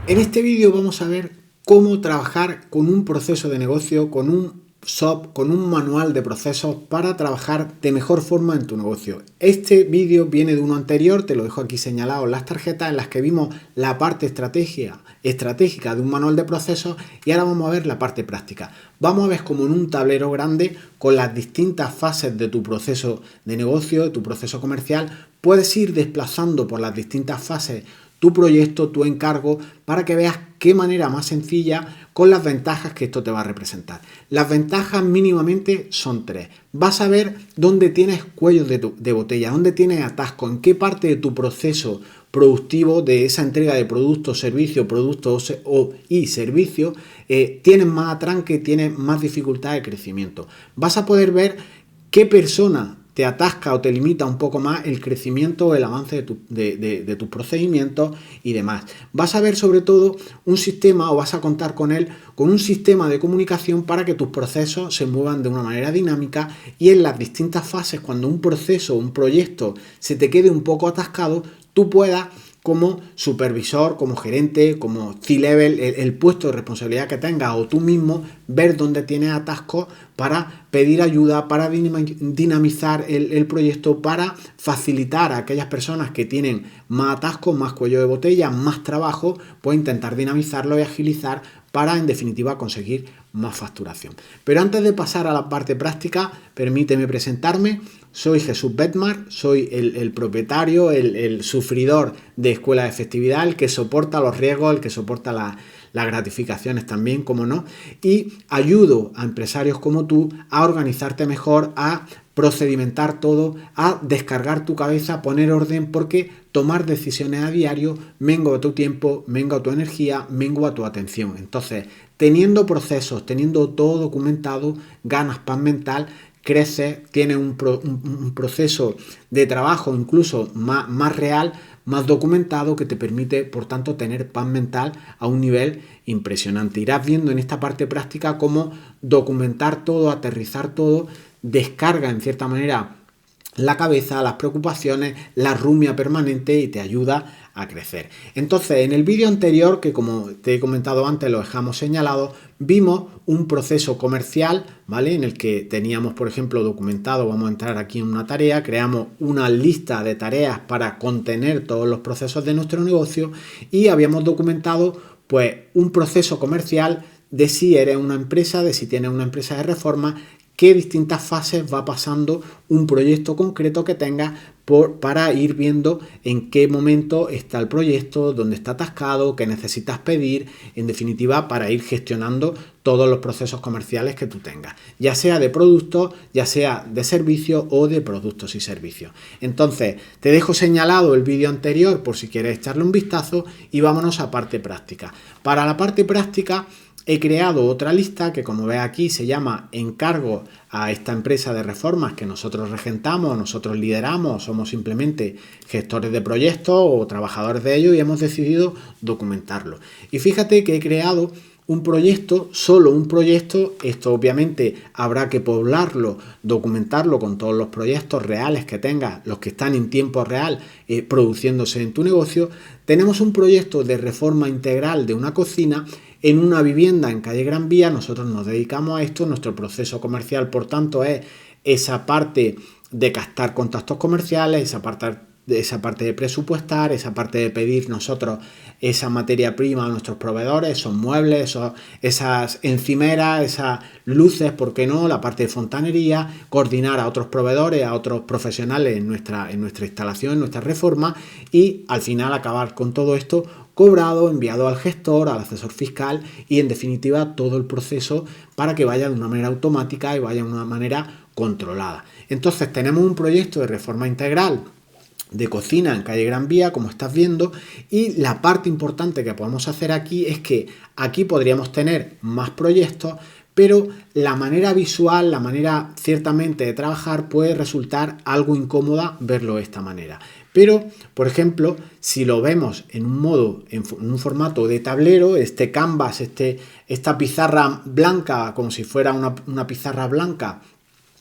En este vídeo vamos a ver cómo trabajar con un proceso de negocio, con un SOP, con un manual de procesos para trabajar de mejor forma en tu negocio. Este vídeo viene de uno anterior, te lo dejo aquí señalado en las tarjetas en las que vimos la parte estratégica de un manual de procesos y ahora vamos a ver la parte práctica. Vamos a ver cómo en un tablero grande con las distintas fases de tu proceso de negocio, de tu proceso comercial, puedes ir desplazando por las distintas fases tu proyecto, tu encargo, para que veas qué manera más sencilla con las ventajas que esto te va a representar. Las ventajas mínimamente son tres. Vas a ver dónde tienes cuellos de botella, dónde tienes atasco, en qué parte de tu proceso productivo, de esa entrega de productos, servicios, y servicios, tienes más atranque, tienes más dificultad de crecimiento. Vas a poder ver qué persona te atasca o te limita un poco más el crecimiento o el avance de tus procedimientos y demás. Vas a ver sobre todo un sistema o vas a contar con él, con un sistema de comunicación para que tus procesos se muevan de una manera dinámica y en las distintas fases, cuando un proceso, un proyecto se te quede un poco atascado, tú puedas como supervisor, como gerente, como C-level, el puesto de responsabilidad que tengas o tú mismo, ver dónde tienes atascos para pedir ayuda, para dinamizar el proyecto, para facilitar a aquellas personas que tienen más atascos, más cuello de botella, más trabajo, pues intentar dinamizarlo y agilizar para en definitiva conseguir más facturación. Pero antes de pasar a la parte práctica, permíteme presentarme. Soy Jesús Bedmar, soy el propietario, el sufridor de Escuela de Efectividad, el que soporta los riesgos, el que soporta las gratificaciones también, como no, y ayudo a empresarios como tú a organizarte mejor, a procedimentar todo, a descargar tu cabeza, a poner orden, porque tomar decisiones a diario mengua tu tiempo, mengua tu energía, mengua tu atención. Entonces, teniendo procesos, teniendo todo documentado, ganas paz mental, creces, tienes un proceso de trabajo incluso más real, más documentado, que te permite, por tanto, tener paz mental a un nivel impresionante. Irás viendo en esta parte práctica cómo documentar todo, aterrizar todo, descarga en cierta manera la cabeza, las preocupaciones, la rumia permanente y te ayuda a crecer. Entonces, en el vídeo anterior, que como te he comentado antes, lo dejamos señalado, vimos un proceso comercial, ¿vale? En el que teníamos, por ejemplo, documentado, vamos a entrar aquí en una tarea, creamos una lista de tareas para contener todos los procesos de nuestro negocio y habíamos documentado, pues, un proceso comercial de si eres una empresa, de si tienes una empresa de reforma, qué distintas fases va pasando un proyecto concreto que tengas para ir viendo en qué momento está el proyecto, dónde está atascado, qué necesitas pedir, en definitiva, para ir gestionando todos los procesos comerciales que tú tengas, ya sea de productos, ya sea de servicios o de productos y servicios. Entonces, te dejo señalado el vídeo anterior por si quieres echarle un vistazo y vámonos a parte práctica. Para la parte práctica, he creado otra lista que, como ves aquí, se llama encargo a esta empresa de reformas que nosotros regentamos, nosotros lideramos, somos simplemente gestores de proyectos o trabajadores de ellos y hemos decidido documentarlo. Y fíjate que he creado un proyecto, solo un proyecto. Esto obviamente habrá que poblarlo, documentarlo con todos los proyectos reales que tengas, los que están en tiempo real produciéndose en tu negocio. Tenemos un proyecto de reforma integral de una cocina en una vivienda en calle Gran Vía. Nosotros nos dedicamos a esto, nuestro proceso comercial, por tanto, es esa parte de captar contactos comerciales, esa parte de presupuestar, esa parte de pedir nosotros esa materia prima a nuestros proveedores, esos muebles, esas encimeras, esas luces, ¿por qué no? La parte de fontanería, coordinar a otros proveedores, a otros profesionales en nuestra instalación, en nuestra reforma y al final acabar con todo esto cobrado, enviado al gestor, al asesor fiscal y en definitiva todo el proceso para que vaya de una manera automática y vaya de una manera controlada. Entonces tenemos un proyecto de reforma integral de cocina en calle Gran Vía, como estás viendo, y la parte importante que podemos hacer aquí es que aquí podríamos tener más proyectos, pero la manera visual, la manera ciertamente de trabajar puede resultar algo incómoda verlo de esta manera. Pero, por ejemplo, si lo vemos en un formato de tablero, este canvas, esta pizarra blanca, como si fuera una pizarra blanca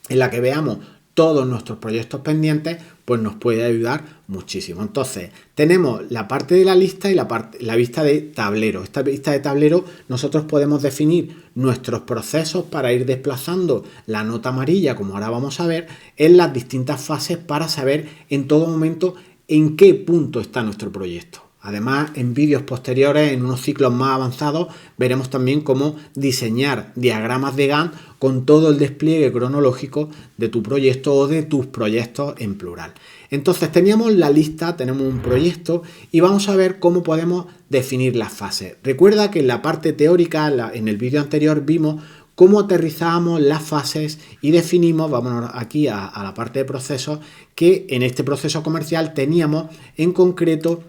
en la que veamos todos nuestros proyectos pendientes, pues nos puede ayudar muchísimo. Entonces, tenemos la parte de la lista y la vista de tablero. Esta vista de tablero nosotros podemos definir nuestros procesos para ir desplazando la nota amarilla, como ahora vamos a ver, en las distintas fases para saber en todo momento en qué punto está nuestro proyecto. Además, en vídeos posteriores, en unos ciclos más avanzados, veremos también cómo diseñar diagramas de Gantt con todo el despliegue cronológico de tu proyecto o de tus proyectos en plural. Entonces, teníamos la lista, tenemos un proyecto y vamos a ver cómo podemos definir las fases. Recuerda que en la parte teórica, en el vídeo anterior, vimos cómo aterrizábamos las fases y definimos, vámonos aquí a la parte de procesos, que en este proceso comercial teníamos en concreto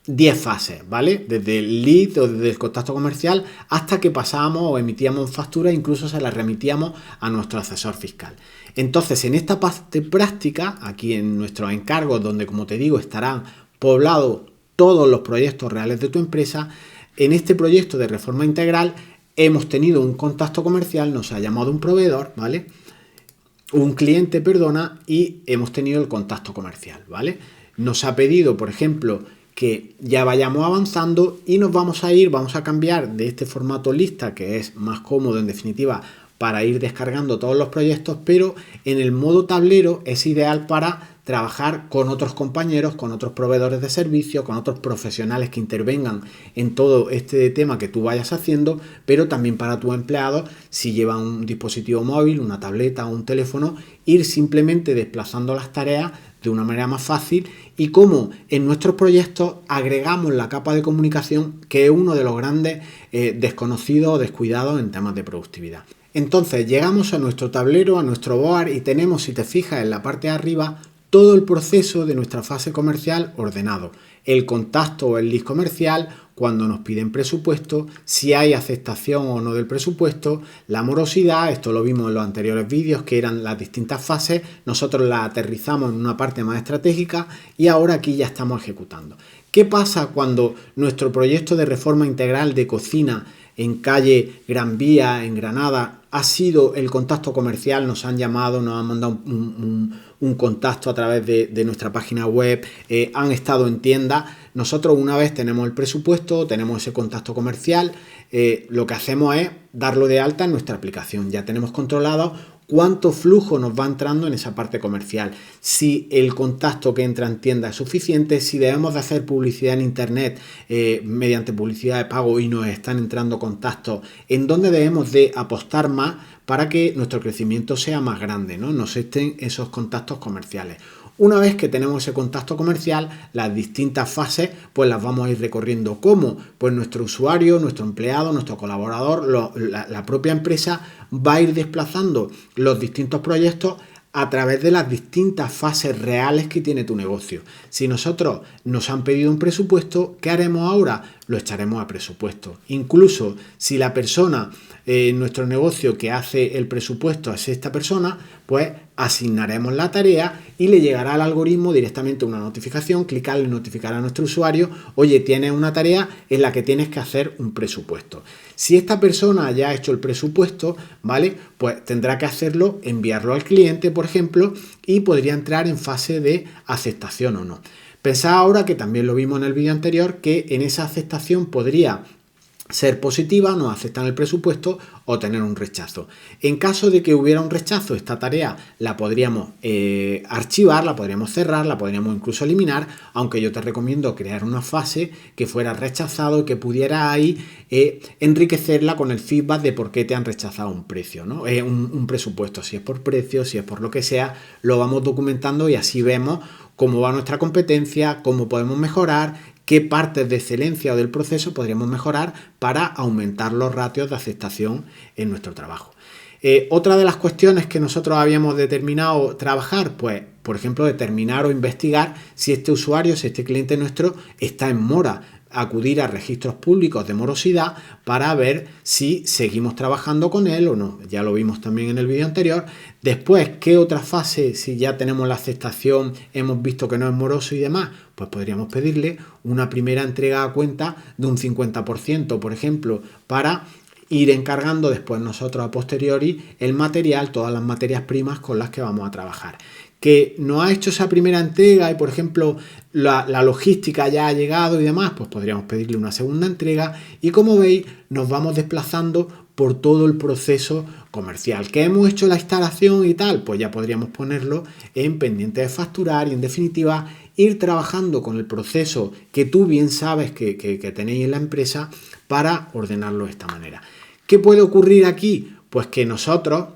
10 fases, ¿vale? Desde el lead o desde el contacto comercial hasta que pasábamos o emitíamos facturas, incluso se las remitíamos a nuestro asesor fiscal. Entonces, en esta parte práctica, aquí en nuestros encargos, donde como te digo estarán poblados todos los proyectos reales de tu empresa, en este proyecto de reforma integral hemos tenido un contacto comercial, nos ha llamado un proveedor, ¿vale? Un cliente, perdona, y hemos tenido el contacto comercial, ¿vale? Nos ha pedido, por ejemplo, que ya vayamos avanzando y vamos a cambiar de este formato lista, que es más cómodo en definitiva para ir descargando todos los proyectos, pero en el modo tablero es ideal para trabajar con otros compañeros, con otros proveedores de servicios, con otros profesionales que intervengan en todo este tema que tú vayas haciendo, pero también para tus empleados, si llevan un dispositivo móvil, una tableta o un teléfono, ir simplemente desplazando las tareas de una manera más fácil y cómo en nuestros proyectos agregamos la capa de comunicación, que es uno de los grandes desconocidos o descuidados en temas de productividad. Entonces llegamos a nuestro tablero, a nuestro board y tenemos, si te fijas en la parte de arriba, todo el proceso de nuestra fase comercial ordenado. El contacto o el lead comercial, cuando nos piden presupuesto, si hay aceptación o no del presupuesto, la morosidad, esto lo vimos en los anteriores vídeos, que eran las distintas fases, nosotros la aterrizamos en una parte más estratégica y ahora aquí ya estamos ejecutando. ¿Qué pasa cuando nuestro proyecto de reforma integral de cocina en calle Gran Vía, en Granada, ha sido el contacto comercial? Nos han llamado, nos han mandado un contacto a través de nuestra página web, han estado en tienda. Nosotros, una vez tenemos el presupuesto, tenemos ese contacto comercial, lo que hacemos es darlo de alta en nuestra aplicación. Ya tenemos controlado cuánto flujo nos va entrando en esa parte comercial, si el contacto que entra en tienda es suficiente, si debemos de hacer publicidad en internet mediante publicidad de pago y nos están entrando contactos, en dónde debemos de apostar más para que nuestro crecimiento sea más grande, ¿no? Nos estén esos contactos comerciales. Una vez que tenemos ese contacto comercial, las distintas fases pues las vamos a ir recorriendo. ¿Cómo? Pues nuestro usuario, nuestro empleado, nuestro colaborador, la propia empresa va a ir desplazando los distintos proyectos a través de las distintas fases reales que tiene tu negocio. Si nosotros nos han pedido un presupuesto, ¿qué haremos ahora? Lo echaremos a presupuesto. Incluso si la persona en nuestro negocio que hace el presupuesto es esta persona, pues asignaremos la tarea y le llegará al algoritmo directamente una notificación, clicarle y notificar a nuestro usuario, oye, tienes una tarea en la que tienes que hacer un presupuesto. Si esta persona ya ha hecho el presupuesto, ¿vale? Pues tendrá que hacerlo, enviarlo al cliente, por ejemplo, y podría entrar en fase de aceptación o no. Pensad ahora, que también lo vimos en el vídeo anterior, que en esa aceptación podría ser positiva, nos aceptan el presupuesto, o tener un rechazo. En caso de que hubiera un rechazo, esta tarea la podríamos archivar, la podríamos cerrar, la podríamos incluso eliminar, aunque yo te recomiendo crear una fase que fuera rechazado y que pudiera ahí enriquecerla con el feedback de por qué te han rechazado un precio, ¿no? Un presupuesto, si es por precio, si es por lo que sea, lo vamos documentando y así vemos cómo va nuestra competencia, cómo podemos mejorar, qué partes de excelencia o del proceso podríamos mejorar para aumentar los ratios de aceptación en nuestro trabajo. Otra de las cuestiones que nosotros habíamos determinado trabajar, pues, por ejemplo, determinar o investigar si este usuario, si este cliente nuestro está en mora, acudir a registros públicos de morosidad para ver si seguimos trabajando con él o no. Ya lo vimos también en el vídeo anterior. Después, ¿qué otra fase? Si ya tenemos la aceptación, hemos visto que no es moroso y demás, pues podríamos pedirle una primera entrega a cuenta de un 50%, por ejemplo, para ir encargando después nosotros a posteriori el material, todas las materias primas con las que vamos a trabajar. que nos ha hecho esa primera entrega y, por ejemplo, la logística ya ha llegado y demás, pues podríamos pedirle una segunda entrega y, como veis, nos vamos desplazando por todo el proceso comercial. ¿Que hemos hecho la instalación y tal? Pues ya podríamos ponerlo en pendiente de facturar y, en definitiva, ir trabajando con el proceso que tú bien sabes que tenéis en la empresa para ordenarlo de esta manera. ¿Qué puede ocurrir aquí? Pues que nosotros,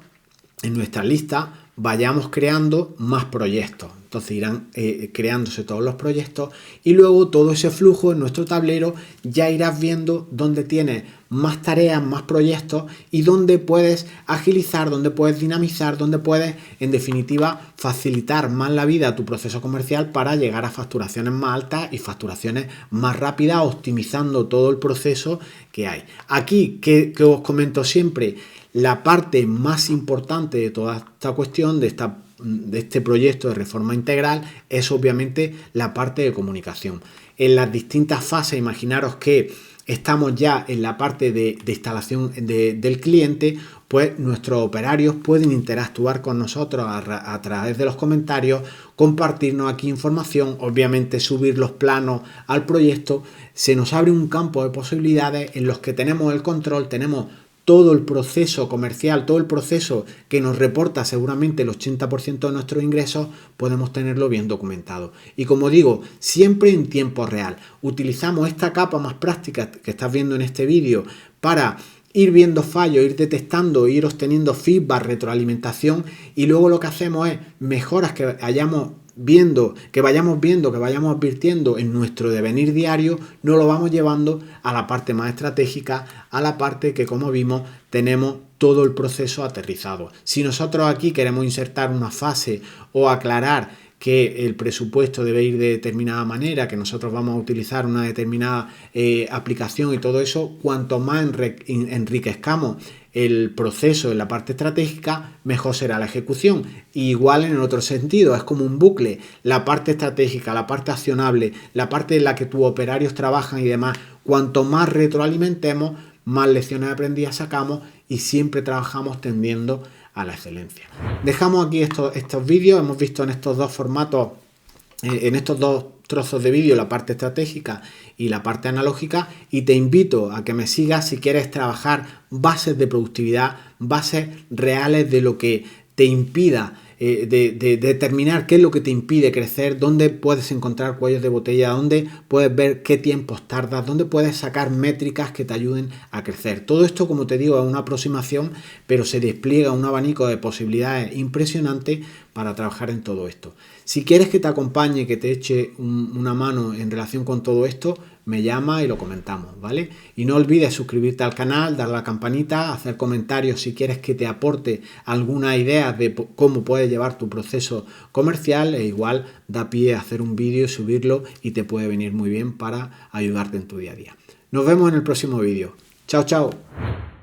en nuestra lista, vayamos creando más proyectos. Entonces irán creándose todos los proyectos y luego todo ese flujo en nuestro tablero ya irás viendo dónde tienes más tareas, más proyectos y dónde puedes agilizar, dónde puedes dinamizar, dónde puedes, en definitiva, facilitar más la vida a tu proceso comercial para llegar a facturaciones más altas y facturaciones más rápidas, optimizando todo el proceso que hay. Aquí, que os comento siempre, la parte más importante de toda esta cuestión, de este proyecto de reforma integral, es obviamente la parte de comunicación. En las distintas fases, imaginaros que estamos ya en la parte de instalación del cliente, pues nuestros operarios pueden interactuar con nosotros a través de los comentarios, compartirnos aquí información, obviamente subir los planos al proyecto. Se nos abre un campo de posibilidades en los que tenemos el control, tenemos todo el proceso comercial, todo el proceso que nos reporta seguramente el 80% de nuestros ingresos, podemos tenerlo bien documentado. Y como digo, siempre en tiempo real. Utilizamos esta capa más práctica que estás viendo en este vídeo para ir viendo fallos, ir detectando, ir obteniendo feedback, retroalimentación, y luego lo que hacemos es mejoras que vayamos viendo, que vayamos advirtiendo en nuestro devenir diario, nos lo vamos llevando a la parte más estratégica, a la parte que, como vimos, tenemos todo el proceso aterrizado. Si nosotros aquí queremos insertar una fase o aclarar que el presupuesto debe ir de determinada manera, que nosotros vamos a utilizar una determinada aplicación y todo eso, cuanto más enriquezcamos el proceso en la parte estratégica, mejor será la ejecución. Y igual en el otro sentido, es como un bucle. La parte estratégica, la parte accionable, la parte en la que tus operarios trabajan y demás, cuanto más retroalimentemos, más lecciones aprendidas sacamos y siempre trabajamos tendiendo a la excelencia. Dejamos aquí estos vídeos. Hemos visto en estos dos formatos, en estos dos trozos de vídeo, la parte estratégica y la parte analógica, y te invito a que me sigas si quieres trabajar bases de productividad, bases reales de lo que te impida de determinar qué es lo que te impide crecer, dónde puedes encontrar cuellos de botella, dónde puedes ver qué tiempos tardas, dónde puedes sacar métricas que te ayuden a crecer. Todo esto, como te digo, es una aproximación, pero se despliega un abanico de posibilidades impresionante para trabajar en todo esto. Si quieres que te acompañe, que te eche una mano en relación con todo esto, me llama y lo comentamos, ¿vale? Y no olvides suscribirte al canal, darle a la campanita, hacer comentarios si quieres que te aporte alguna idea de cómo puedes llevar tu proceso comercial, e igual da pie a hacer un vídeo y subirlo y te puede venir muy bien para ayudarte en tu día a día. Nos vemos en el próximo vídeo. Chao, chao.